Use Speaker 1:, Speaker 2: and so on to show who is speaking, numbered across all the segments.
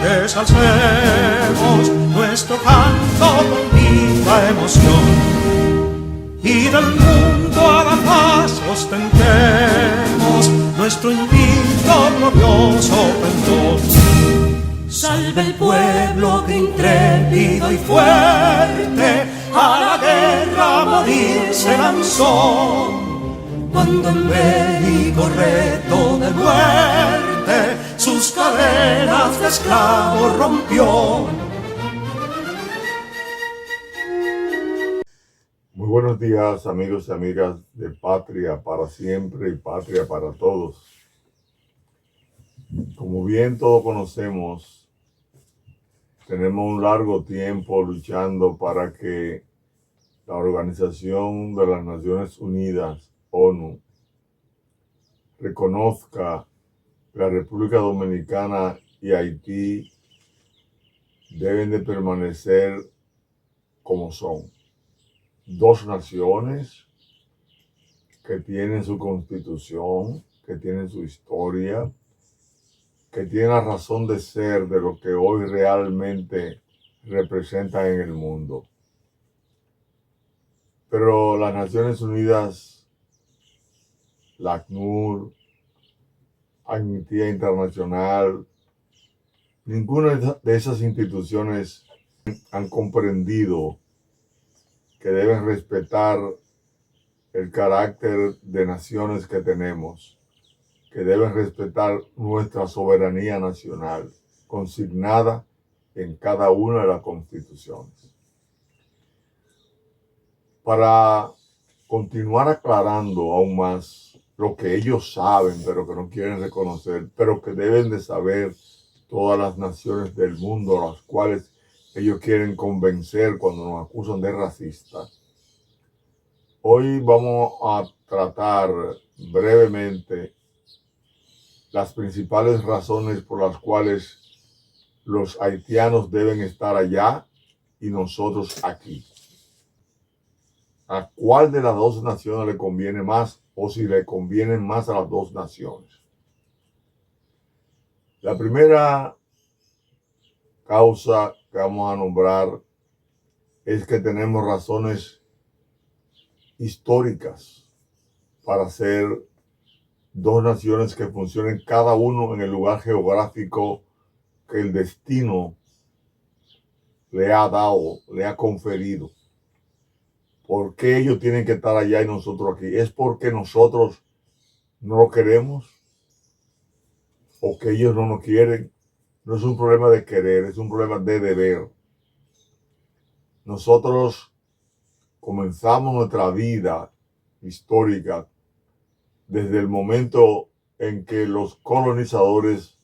Speaker 1: Desalcemos nuestro canto con viva emoción y del mundo a la paz ostentemos nuestro invicto glorioso pendón. Salve el pueblo que intrépido y fuerte a la guerra a morir se lanzó, cuando en bélico reto de muerte sus cadenas de esclavos rompió.
Speaker 2: Muy buenos días, amigos y amigas de Patria para Siempre y Patria para Todos. Como bien todos conocemos, tenemos un largo tiempo luchando para que la Organización de las Naciones Unidas, ONU, reconozca que la República Dominicana y Haití deben de permanecer como son. Dos naciones que tienen su constitución, que tienen su historia, que tienen la razón de ser de lo que hoy realmente representan en el mundo. Pero las Naciones Unidas, la ACNUR, Amnistía Internacional, ninguna de esas instituciones han comprendido que deben respetar el carácter de naciones que tenemos, que deben respetar nuestra soberanía nacional, consignada en cada una de las constituciones. Para continuar aclarando aún más lo que ellos saben, pero que no quieren reconocer, pero que deben de saber todas las naciones del mundo, a las cuales ellos quieren convencer cuando nos acusan de racistas. Hoy vamos a tratar brevemente las principales razones por las cuales los haitianos deben estar allá y nosotros aquí. ¿A cuál de las dos naciones le conviene más o si le convienen más a las dos naciones? La primera causa que vamos a nombrar es que tenemos razones históricas para ser dos naciones que funcionen cada uno en el lugar geográfico que el destino le ha dado, le ha conferido. ¿Por qué ellos tienen que estar allá y nosotros aquí? ¿Es porque nosotros no lo queremos? ¿O que ellos no nos quieren? No es un problema de querer, es un problema de deber. Nosotros comenzamos nuestra vida histórica desde el momento en que los colonizadores,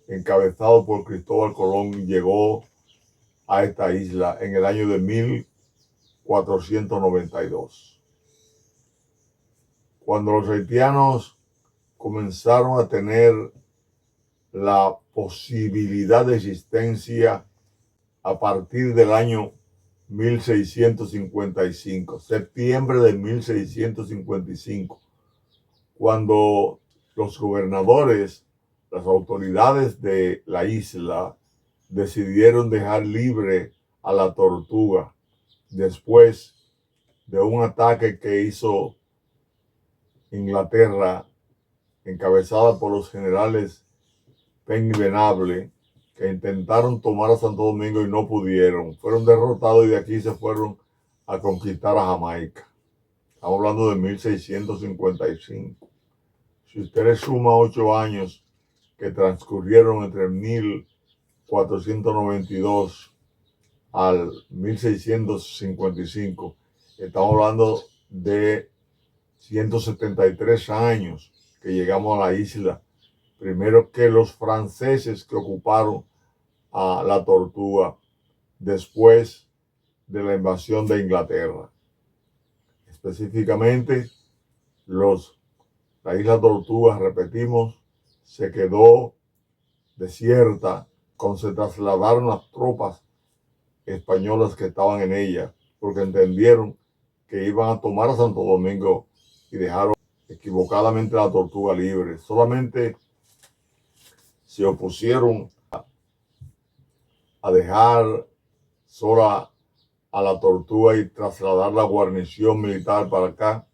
Speaker 2: encabezados por Cristóbal Colón, llegó a esta isla en el año de 1492. Cuando los haitianos comenzaron a tener la posibilidad de existencia a partir del año 1655, septiembre de 1655, cuando los gobernadores, las autoridades de la isla, decidieron dejar libre a la tortuga después de un ataque que hizo Inglaterra, encabezada por los generales Pen y Venable, que intentaron tomar a Santo Domingo y no pudieron. Fueron derrotados y de aquí se fueron a conquistar a Jamaica. Estamos hablando de 1655. Si ustedes suman 8 años que transcurrieron entre 1492 al 1655, estamos hablando de 173 años que llegamos a la isla. Primero que los franceses que ocuparon a la Tortuga después de la invasión de Inglaterra. Específicamente, la isla Tortuga, repetimos, se quedó desierta cuando se trasladaron las tropas españolas que estaban en ella, porque entendieron que iban a tomar a Santo Domingo y dejaron equivocadamente la Tortuga libre. Solamente se opusieron a dejar sola a la tortuga y trasladar la guarnición militar para acá.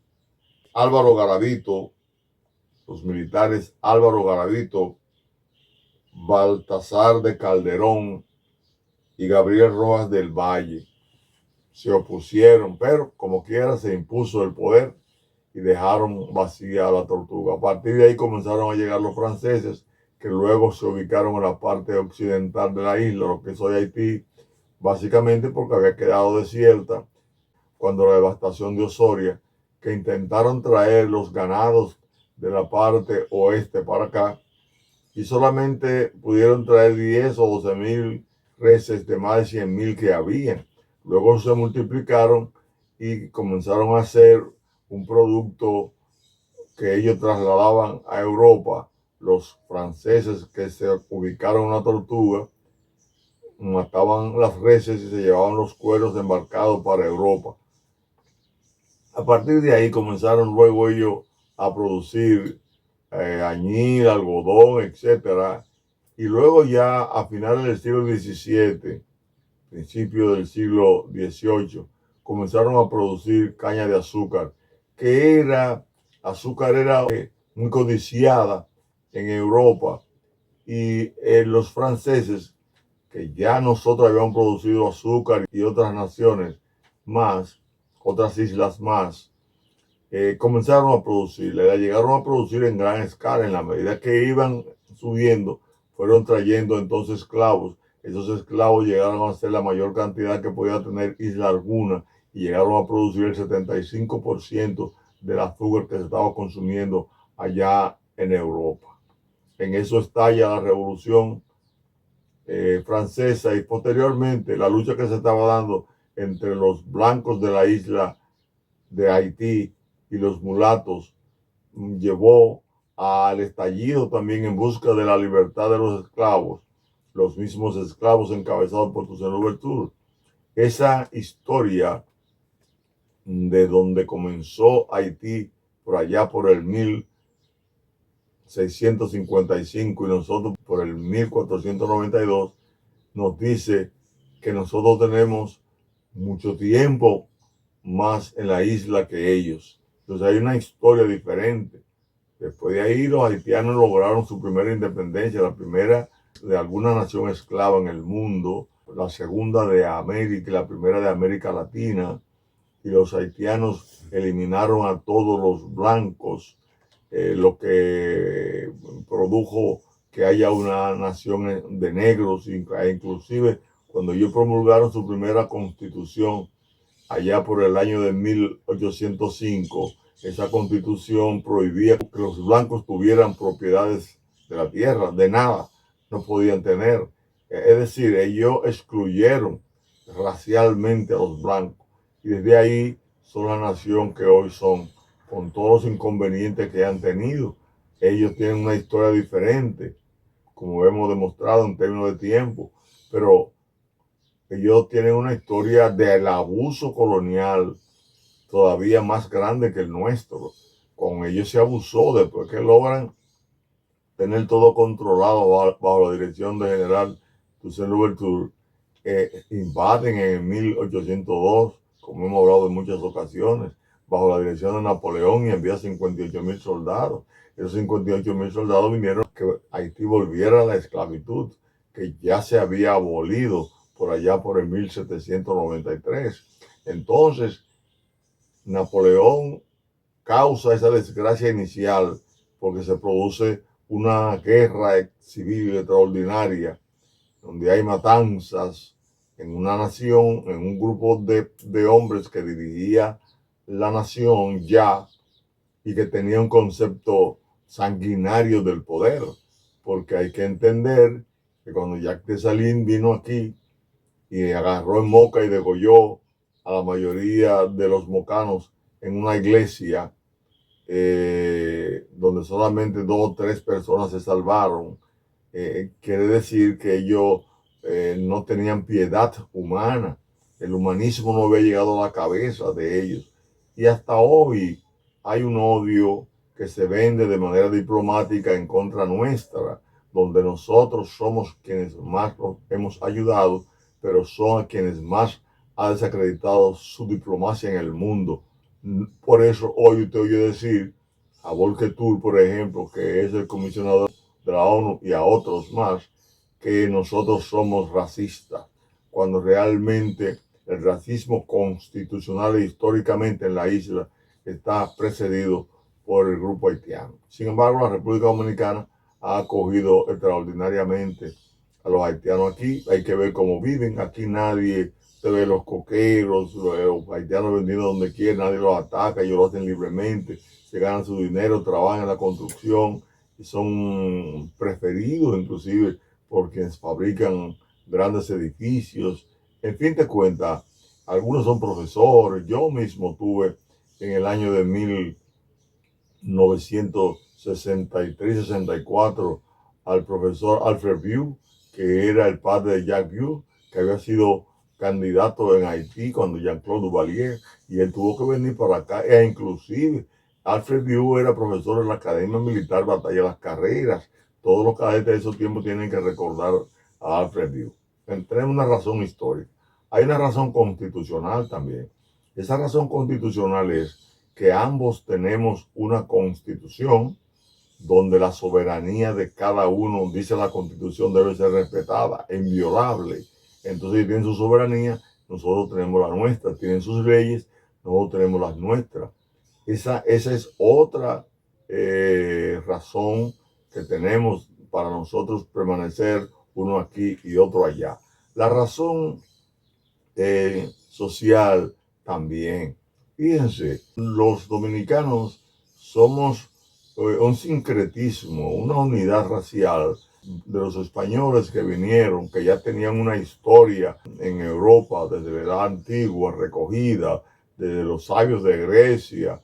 Speaker 2: Álvaro Garavito, los militares Álvaro Garavito, Baltasar de Calderón y Gabriel Rojas del Valle se opusieron, pero como quiera se impuso el poder y dejaron vacía a la tortuga. A partir de ahí comenzaron a llegar los franceses, que luego se ubicaron en la parte occidental de la isla, lo que es hoy Haití, básicamente porque había quedado desierta cuando la devastación de Osoria, que intentaron traer los ganados de la parte oeste para acá y solamente pudieron traer 10 o 12 mil reses de más de 100 mil que habían. Luego se multiplicaron y comenzaron a hacer un producto que ellos trasladaban a Europa. Los franceses que se ubicaron en la tortuga mataban las reses y se llevaban los cueros embarcados para Europa. A partir de ahí comenzaron luego ellos a producir añil, algodón, etcétera. Y luego ya a finales del siglo XVII, principio del siglo XVIII, comenzaron a producir caña de azúcar, que era muy codiciada en Europa. Y los franceses, que ya nosotros habíamos producido azúcar y otras naciones más, otras islas más, comenzaron a producirla. La llegaron a producir en gran escala. En la medida que iban subiendo, fueron trayendo entonces esclavos. Esos esclavos llegaron a ser la mayor cantidad que podía tener isla alguna y llegaron a producir el 75% del azúcar que se estaba consumiendo allá en Europa. En eso estalla la Revolución Francesa y posteriormente la lucha que se estaba dando entre los blancos de la isla de Haití y los mulatos llevó al estallido también en busca de la libertad de los esclavos, los mismos esclavos encabezados por Toussaint Louverture. Esa historia de donde comenzó Haití por allá por el 1655 y nosotros por el 1492, nos dice que nosotros tenemos mucho tiempo más en la isla que ellos. Entonces hay una historia diferente. Después de ahí los haitianos lograron su primera independencia, la primera de alguna nación esclava en el mundo, la segunda de América y la primera de América Latina. Y los haitianos eliminaron a todos los blancos, lo que produjo que haya una nación de negros, inclusive cuando ellos promulgaron su primera constitución allá por el año de 1805, esa constitución prohibía que los blancos tuvieran propiedades de la tierra, de nada, no podían tener. Es decir, ellos excluyeron racialmente a los blancos y desde ahí son la nación que hoy son, con todos los inconvenientes que han tenido. Ellos tienen una historia diferente, como hemos demostrado en términos de tiempo, pero ellos tienen una historia del abuso colonial todavía más grande que el nuestro. Con ellos se abusó después que logran tener todo controlado bajo la dirección del general Toussaint Louverture. Invaden en 1802, como hemos hablado en muchas ocasiones, bajo la dirección de Napoleón y envía 58,000 soldados. Esos 58,000 soldados vinieron a que Haití volviera a la esclavitud, que ya se había abolido por allá por el 1793. Entonces, Napoleón causa esa desgracia inicial porque se produce una guerra civil extraordinaria, donde hay matanzas en una nación, en un grupo de hombres que dirigía la nación ya y que tenía un concepto sanguinario del poder, porque hay que entender que cuando Jacques Dessalines vino aquí y agarró en Moca y degolló a la mayoría de los mocanos en una iglesia donde solamente 2 o 3 personas se salvaron, quiere decir que ellos no tenían piedad humana. El humanismo no había llegado a la cabeza de ellos. Y hasta hoy hay un odio que se vende de manera diplomática en contra nuestra, donde nosotros somos quienes más los hemos ayudado, pero son a quienes más ha desacreditado su diplomacia en el mundo. Por eso hoy usted oye decir a Volker Turk, por ejemplo, que es el comisionado de la ONU, y a otros más, que nosotros somos racistas, cuando realmente el racismo constitucional e históricamente en la isla está precedido por el grupo haitiano. Sin embargo, la República Dominicana ha acogido extraordinariamente a los haitianos aquí. Hay que ver cómo viven. Aquí nadie se ve los coqueros, los haitianos vendiendo donde quieren, nadie los ataca, ellos lo hacen libremente, se ganan su dinero, trabajan en la construcción y son preferidos inclusive por quienes fabrican grandes edificios. En fin de cuentas, algunos son profesores. Yo mismo tuve en el año de 1963-64 al profesor Alfred View, que era el padre de Jacques View, que había sido candidato en Haití cuando Jean-Claude Duvalier, y él tuvo que venir para acá, e inclusive Alfred View era profesor en la Academia Militar Batalla de las Carreras. Todos los cadetes de esos tiempos tienen que recordar a Alfred View. Tenemos una razón histórica. Hay una razón constitucional también. Esa razón constitucional es que ambos tenemos una constitución donde la soberanía de cada uno, dice la constitución, debe ser respetada, inviolable. Entonces, si tienen su soberanía, nosotros tenemos la nuestra. Tienen sus leyes, nosotros tenemos las nuestras. Esa es otra razón que tenemos para nosotros permanecer uno aquí y otro allá. La razón social también. Fíjense, los dominicanos somos un sincretismo, una unidad racial de los españoles que vinieron, que ya tenían una historia en Europa desde la edad antigua, recogida desde los sabios de Grecia,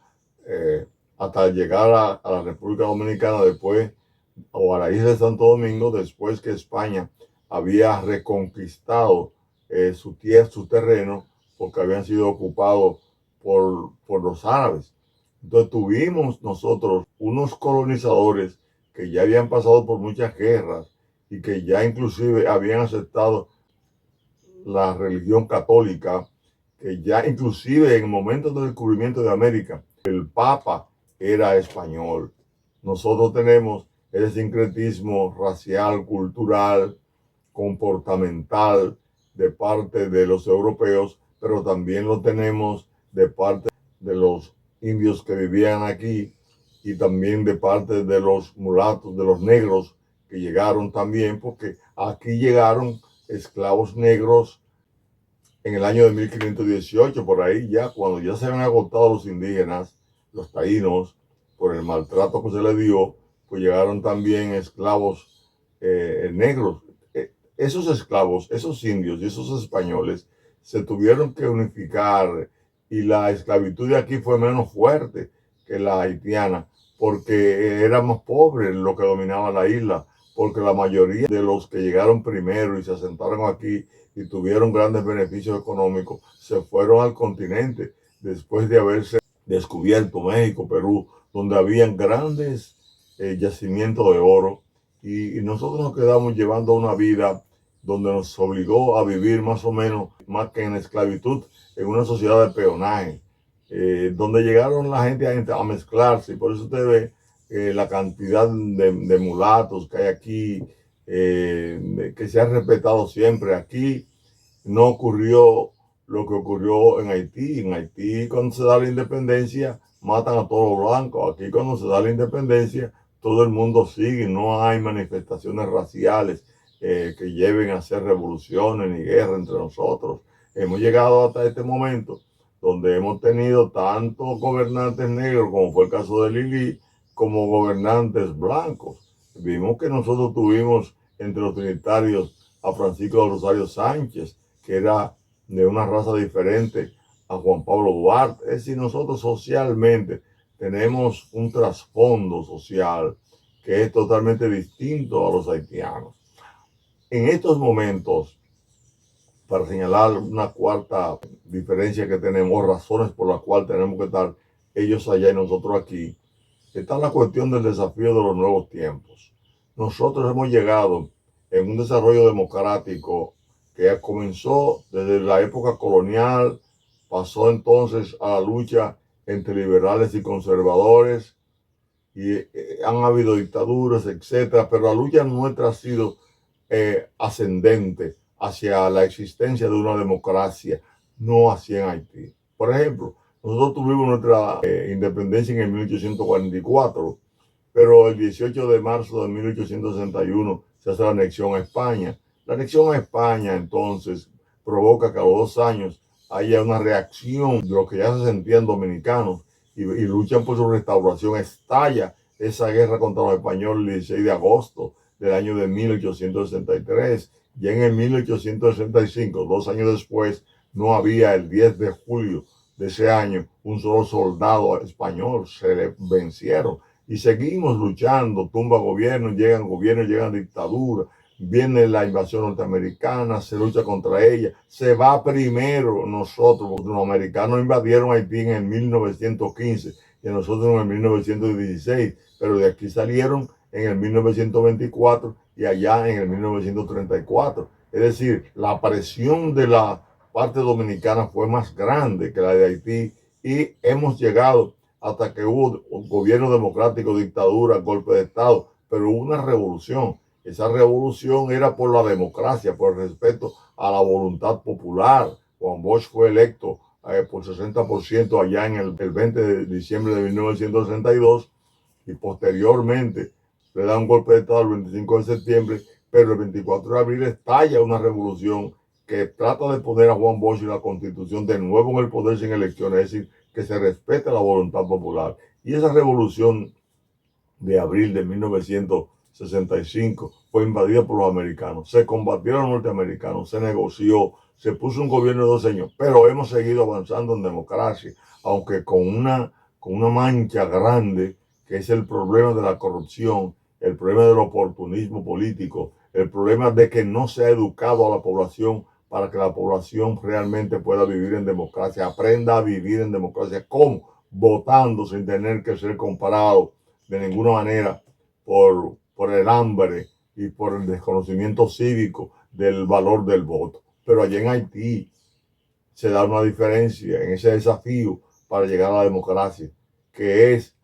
Speaker 2: hasta llegar a la República Dominicana después, o a la isla de Santo Domingo, después que España había reconquistado su tierra, su terreno, porque habían sido ocupados por los árabes. Entonces tuvimos nosotros unos colonizadores que ya habían pasado por muchas guerras y que ya inclusive habían aceptado la religión católica, que ya inclusive en el momento del descubrimiento de América, el Papa era español. Nosotros tenemos ese sincretismo racial, cultural, comportamental de parte de los europeos, pero también lo tenemos de parte de los indios que vivían aquí y también de parte de los mulatos, de los negros que llegaron también, porque aquí llegaron esclavos negros en el año de 1518, por ahí ya, cuando ya se habían agotado los indígenas, los taínos, por el maltrato que se les dio, pues llegaron también esclavos negros. Esos esclavos, esos indios y esos españoles se tuvieron que unificar, y la esclavitud de aquí fue menos fuerte que la haitiana, porque era más pobre lo que dominaba la isla, porque la mayoría de los que llegaron primero y se asentaron aquí y tuvieron grandes beneficios económicos se fueron al continente después de haberse descubierto México, Perú, donde habían grandes yacimientos de oro, y nosotros nos quedamos llevando una vida donde nos obligó a vivir más o menos, más que en esclavitud, en una sociedad de peonaje, donde llegaron la gente a mezclarse, y por eso usted ve la cantidad de mulatos que hay aquí, que se ha respetado siempre. Aquí no ocurrió lo que ocurrió en Haití. En Haití, cuando se da la independencia, matan a todos los blancos. Aquí, cuando se da la independencia, todo el mundo sigue. No hay manifestaciones raciales que lleven a hacer revoluciones ni guerra entre nosotros. Hemos llegado hasta este momento donde hemos tenido tantos gobernantes negros, como fue el caso de Lili, como gobernantes blancos. Vimos que nosotros tuvimos entre los trinitarios a Francisco de Rosario Sánchez, que era de una raza diferente a Juan Pablo Duarte. Es decir, nosotros socialmente tenemos un trasfondo social que es totalmente distinto a los haitianos. En estos momentos, para señalar una cuarta diferencia que tenemos, razones por las cuales tenemos que estar ellos allá y nosotros aquí, está la cuestión del desafío de los nuevos tiempos. nosotros hemos llegado en un desarrollo democrático que comenzó desde la época colonial, pasó entonces a la lucha entre liberales y conservadores, y han habido dictaduras, etcétera, pero la lucha nuestra ha sido ascendente hacia la existencia de una democracia, no hacia en Haití. Por ejemplo, nosotros tuvimos nuestra independencia en el 1844, pero el 18 de marzo de 1861 se hace la anexión a España. La anexión a España entonces provoca que a los 2 años haya una reacción de lo que ya se sentían dominicanos y luchan por su restauración. Estalla esa guerra contra los españoles el 16 de agosto del año de 1863. Ya en el 1865, 2 años después, no había el 10 de julio de ese año un solo soldado español. Se le vencieron y seguimos luchando. Tumba gobierno, llegan dictaduras, viene la invasión norteamericana, se lucha contra ella, se va primero nosotros, porque los americanos invadieron Haití en el 1915 y nosotros en el 1916, pero de aquí salieron en el 1924 y allá en el 1934. Es decir, la presión de la parte dominicana fue más grande que la de Haití y hemos llegado hasta que hubo un gobierno democrático, dictadura, golpe de Estado, pero hubo una revolución. Esa revolución era por la democracia, por el respeto a la voluntad popular. Juan Bosch fue electo por 60% allá en el 20 de diciembre de 1962 y posteriormente le da un golpe de Estado el 25 de septiembre, pero el 24 de abril estalla una revolución que trata de poner a Juan Bosch y la Constitución de nuevo en el poder sin elecciones, es decir, que se respete la voluntad popular. Y esa revolución de abril de 1965 fue invadida por los americanos. Se combatieron los norteamericanos, se negoció, se puso un gobierno de 2 años, pero hemos seguido avanzando en democracia, aunque con una mancha grande, que es el problema de la corrupción, el problema del oportunismo político, el problema de que no se ha educado a la población para que la población realmente pueda vivir en democracia, aprenda a vivir en democracia. ¿Cómo? Votando sin tener que ser comparado de ninguna manera por el hambre y por el desconocimiento cívico del valor del voto. Pero allá en Haití se da una diferencia en ese desafío para llegar a la democracia, que es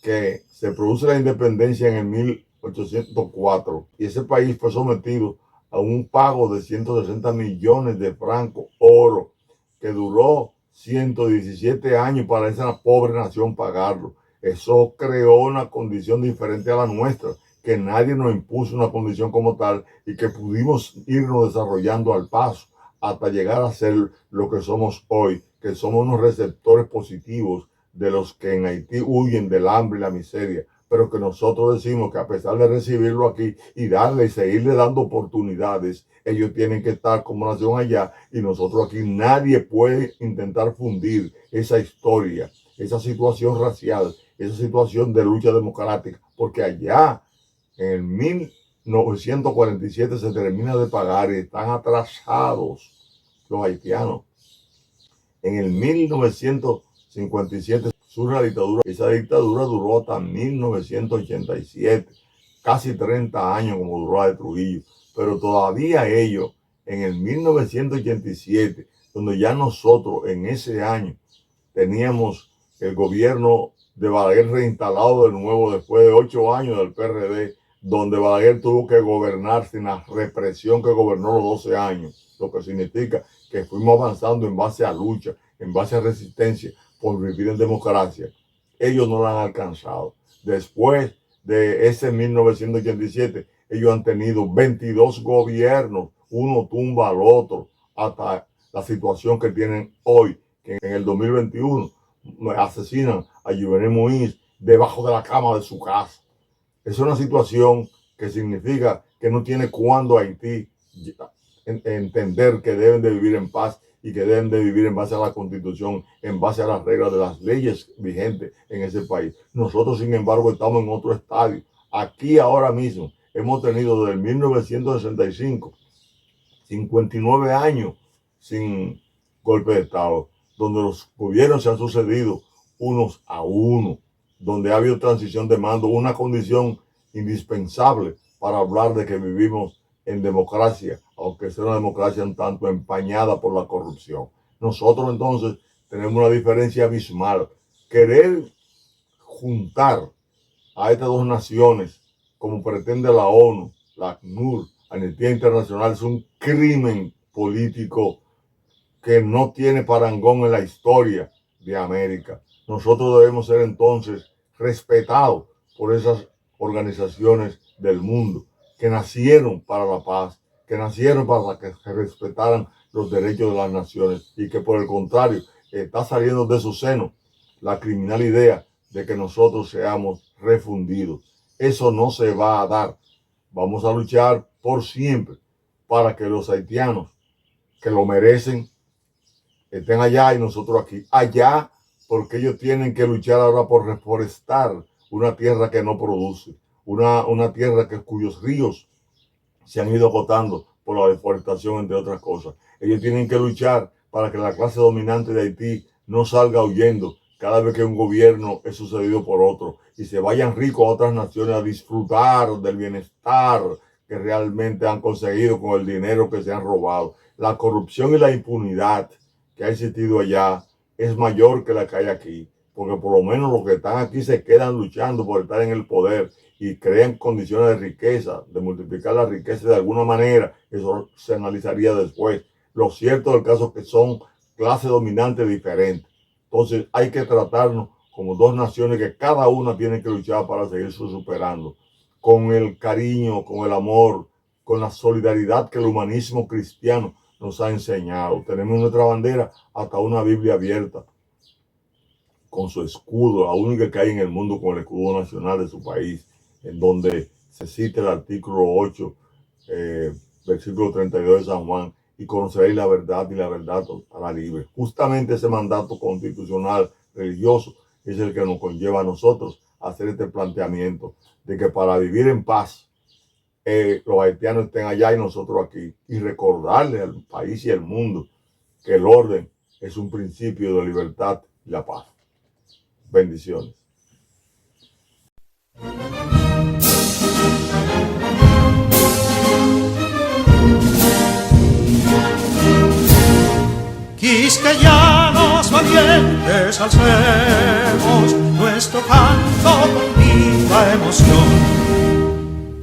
Speaker 2: que se produce la independencia en el 1804 y ese país fue sometido a un pago de 160 millones de francos oro, que duró 117 años para esa pobre nación pagarlo. Eso creó una condición diferente a la nuestra, que nadie nos impuso una condición como tal y que pudimos irnos desarrollando al paso hasta llegar a ser lo que somos hoy, que somos unos receptores positivos de los que en Haití huyen del hambre y la miseria, pero que nosotros decimos que a pesar de recibirlo aquí y darle y seguirle dando oportunidades, ellos tienen que estar como nación allá y nosotros aquí. Nadie puede intentar fundir esa historia, esa situación racial, esa situación de lucha democrática, porque allá en el 1947 se termina de pagar y están atrasados los haitianos. En el 1957 surge la dictadura. Esa dictadura duró hasta 1987, casi 30 años como duró la de Trujillo. Pero todavía ellos, en el 1987, donde ya nosotros en ese año teníamos el gobierno de Balaguer reinstalado de nuevo después de 8 años del PRD, donde Balaguer tuvo que gobernar sin la represión que gobernó los 12 años, lo que significa que fuimos avanzando en base a lucha, en base a resistencia, por vivir en democracia. Ellos no la han alcanzado. Después de ese 1987, ellos han tenido 22 gobiernos, uno tumba al otro, hasta la situación que tienen hoy, que en el 2021 asesinan a Juvenal Moïse debajo de la cama de su casa. Es una situación que significa que no tiene cuándo Haití entender que deben de vivir en paz y que deben de vivir en base a la Constitución, en base a las reglas de las leyes vigentes en ese país. Nosotros, sin embargo, estamos en otro estadio. Aquí ahora mismo hemos tenido desde el 1965 59 años sin golpe de Estado, donde los gobiernos se han sucedido unos a uno, donde ha habido transición de mando, una condición indispensable para hablar de que vivimos en democracia, aunque sea una democracia un tanto empañada por la corrupción. Nosotros entonces tenemos una diferencia abismal. Querer juntar a estas dos naciones, como pretende la ONU, la ACNUR, Amnistía Internacional, es un crimen político que no tiene parangón en la historia de América. Nosotros debemos ser entonces respetados por esas organizaciones del mundo que nacieron para la paz, que nacieron para que se respetaran los derechos de las naciones y que por el contrario está saliendo de su seno la criminal idea de que nosotros seamos refundidos. Eso no se va a dar. Vamos a luchar por siempre para que los haitianos que lo merecen estén allá y nosotros aquí. Allá porque ellos tienen que luchar ahora por reforestar una tierra que no produce, una tierra cuyos ríos se han ido agotando por la deforestación, entre otras cosas. Ellos tienen que luchar para que la clase dominante de Haití no salga huyendo cada vez que un gobierno es sucedido por otro y se vayan ricos a otras naciones a disfrutar del bienestar que realmente han conseguido con el dinero que se han robado. La corrupción y la impunidad que ha existido allá es mayor que la que hay aquí, porque por lo menos los que están aquí se quedan luchando por estar en el poder y crean condiciones de riqueza, de multiplicar la riqueza de alguna manera. Eso se analizaría después. Lo cierto del caso es que son clases dominantes diferentes. Entonces hay que tratarnos como dos naciones que cada una tiene que luchar para seguirse superando, con el cariño, con el amor, con la solidaridad que el humanismo cristiano nos ha enseñado. Tenemos en nuestra bandera hasta una Biblia abierta, con su escudo, la única que hay en el mundo con el escudo nacional de su país, en donde se cita el artículo 8, versículo 32 de San Juan, y conoceréis la verdad y la verdad os hará libre. Justamente ese mandato constitucional religioso es el que nos conlleva a nosotros a hacer este planteamiento de que para vivir en paz los haitianos estén allá y nosotros aquí, y recordarle al país y al mundo que el orden es un principio de libertad y la paz. Bendiciones.
Speaker 1: Quisqueyanos valientes alcemos nuestro canto con viva emoción,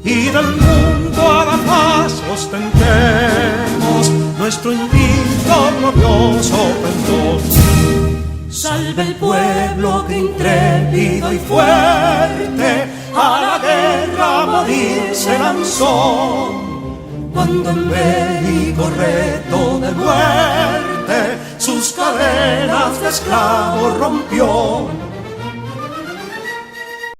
Speaker 1: y del mundo a la paz ostentemos nuestro invicto glorioso pendón. Salve el pueblo que intrépido y fuerte a la guerra a morir se lanzó, cuando en bélico reto de muerte sus cadenas de esclavos rompió.